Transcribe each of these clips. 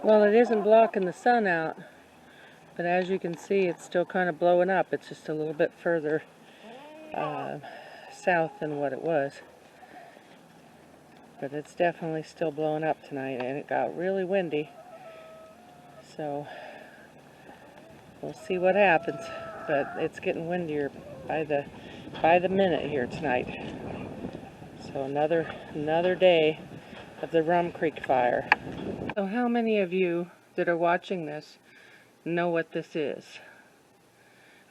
Well, it isn't blocking the sun out, but as you can see, it's still kind of blowing up. It's just a little bit further south than what it was. But it's definitely still blowing up tonight, and it got really windy. So we'll see what happens. But it's getting windier by the minute here tonight. So another day of the Rum Creek fire. So how many of you that are watching this know what this is?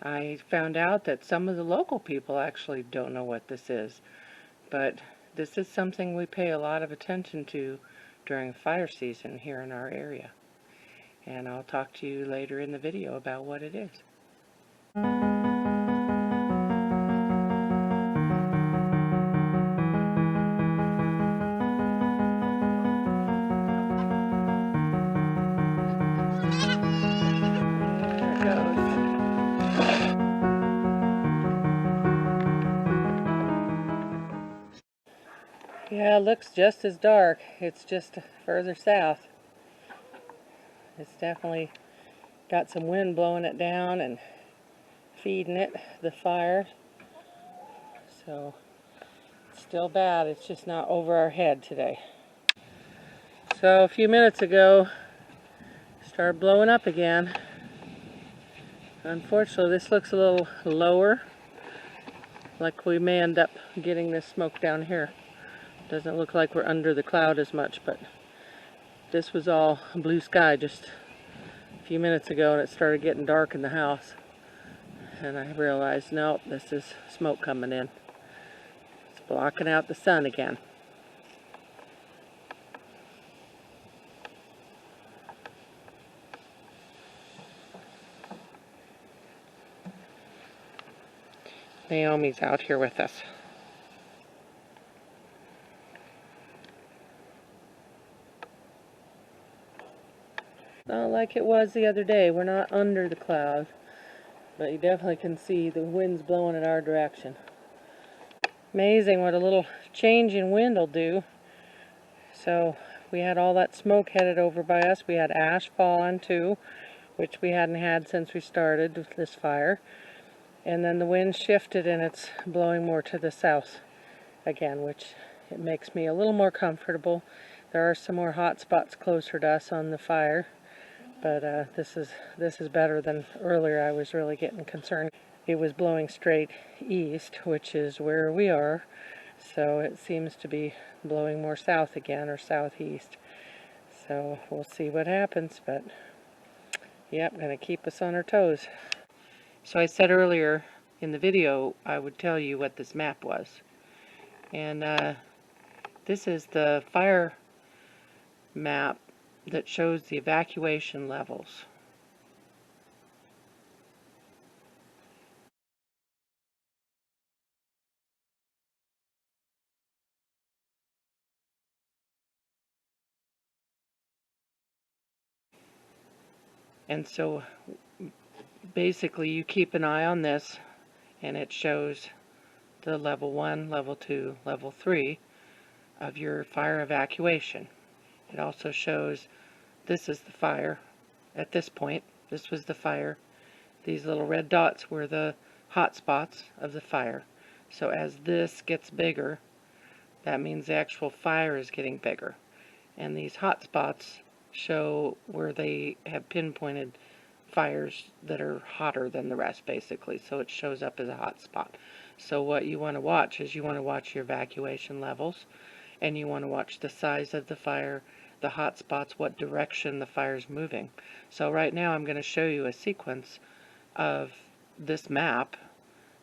I found out that some of the local people actually don't know what this is, but this is something we pay a lot of attention to during fire season here in our area. And I'll talk to you later in the video about what it is. Yeah, it looks just as dark. It's just further south. It's definitely got some wind blowing it down and feeding it the fire. So it's still bad. It's just not over our head today. So a few minutes ago, it started blowing up again. Unfortunately, this looks a little lower. Like we may end up getting this smoke down here. Doesn't look like we're under the cloud as much, but this was all blue sky just a few minutes ago, and it started getting dark in the house. And I realized, nope, this is smoke coming in. It's blocking out the sun again. Naomi's out here with us. Not like it was the other day. We're not under the clouds, but you definitely can see the wind's blowing in our direction. Amazing what a little change in wind will do. So we had all that smoke headed over by us. We had ash falling too, which we hadn't had since we started with this fire. And then the wind shifted and it's blowing more to the south again, which it makes me a little more comfortable. There are some more hot spots closer to us on the fire, but this is better than earlier. I was really getting concerned. It was blowing straight east, which is where we are, so it seems to be blowing more south again, or southeast. So we'll see what happens, but yep, gonna keep us on our toes. So I said earlier in the video I would tell you what this map was. And this is the fire map that shows the evacuation levels. And so basically you keep an eye on this, and it shows the level 1, level 2, level 3 of your fire evacuation. It also shows this is the fire at this point. This was the fire. These little red dots were the hot spots of the fire. So as this gets bigger, that means the actual fire is getting bigger. And these hot spots show where they have pinpointed fires that are hotter than the rest, basically. So it shows up as a hot spot. So what you want to watch is you want to watch your evacuation levels, and you want to watch the size of the fire, the hot spots, what direction the fire is moving. So right now I'm going to show you a sequence of this map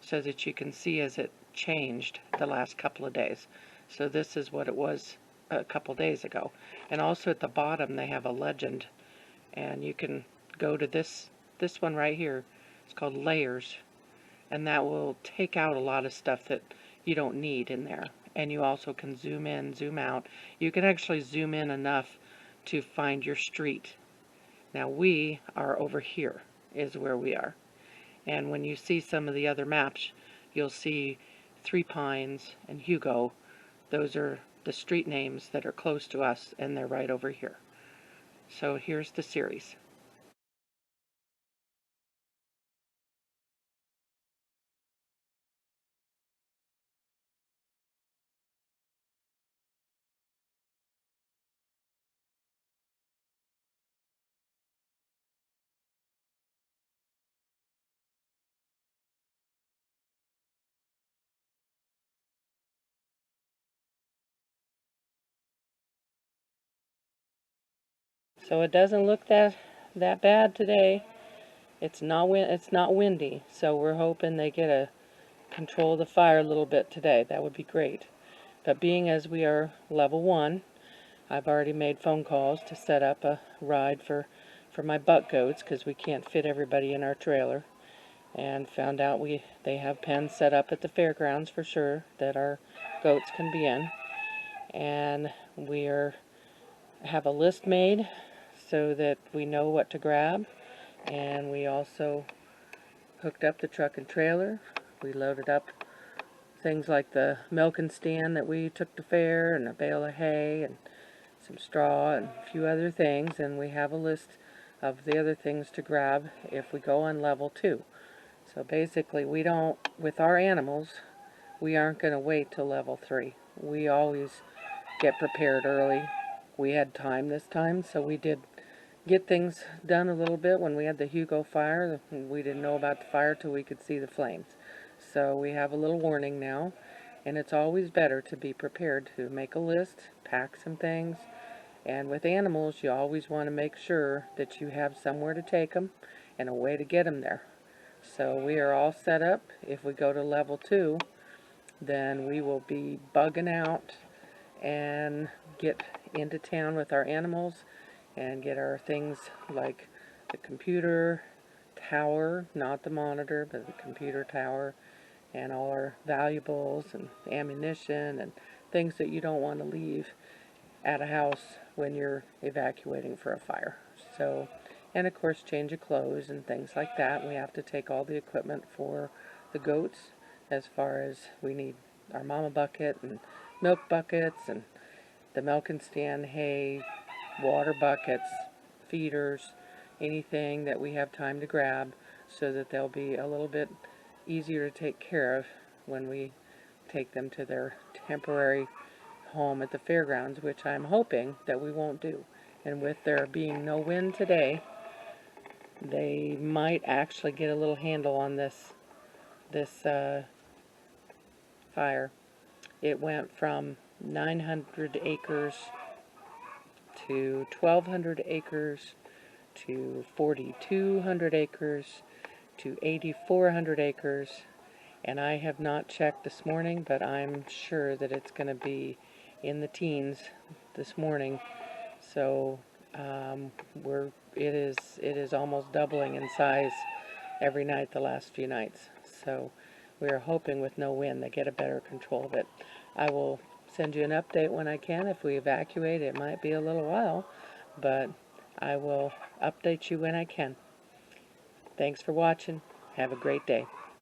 so that you can see as it changed the last couple of days. So this is what it was a couple days ago. And also at the bottom they have a legend, and you can go to this one right here. It's called layers, and that will take out a lot of stuff that you don't need in there. And you also can zoom in, zoom out. You can actually zoom in enough to find your street. Now we are over here is where we are. And when you see some of the other maps, you'll see Three Pines and Hugo. Those are the street names that are close to us, and they're right over here. So here's the series. So it doesn't look that bad today. It's not windy, so we're hoping they get a control the fire a little bit today. That would be great. But being as we are level 1, I've already made phone calls to set up a ride for my buck goats, because we can't fit everybody in our trailer, and found out they have pens set up at the fairgrounds for sure that our goats can be in. And we have a list made so that we know what to grab, and we also hooked up the truck and trailer. We loaded up things like the milking stand that we took to fair, and a bale of hay, and some straw, and a few other things, and we have a list of the other things to grab if we go on level 2. So basically, with our animals, we aren't going to wait till level 3. We always get prepared early. We had time this time, so we did get things done a little bit. When we had the Hugo fire, we didn't know about the fire till we could see the flames. So we have a little warning now, and it's always better to be prepared to make a list, pack some things, and with animals you always want to make sure that you have somewhere to take them and a way to get them there. So we are all set up. If we go to level 2, then we will be bugging out and get into town with our animals and get our things like the computer tower, not the monitor, but the computer tower, and all our valuables and ammunition and things that you don't want to leave at a house when you're evacuating for a fire. So, and of course change of clothes and things like that. We have to take all the equipment for the goats, as far as we need our mama bucket and milk buckets and the milking stand, hay, water buckets, feeders, anything that we have time to grab, so that they'll be a little bit easier to take care of when we take them to their temporary home at the fairgrounds, which I'm hoping that we won't do. And with there being no wind today, they might actually get a little handle on this fire. It went from 900 acres to 1,200 acres to 4,200 acres to 8,400 acres, and I have not checked this morning, but I'm sure that it's going to be in the teens this morning. So it is almost doubling in size every night the last few nights. So we are hoping with no wind they get a better control of it. I will send you an update when I can. If we evacuate, it might be a little while, but I will update you when I can. Thanks for watching. Have a great day.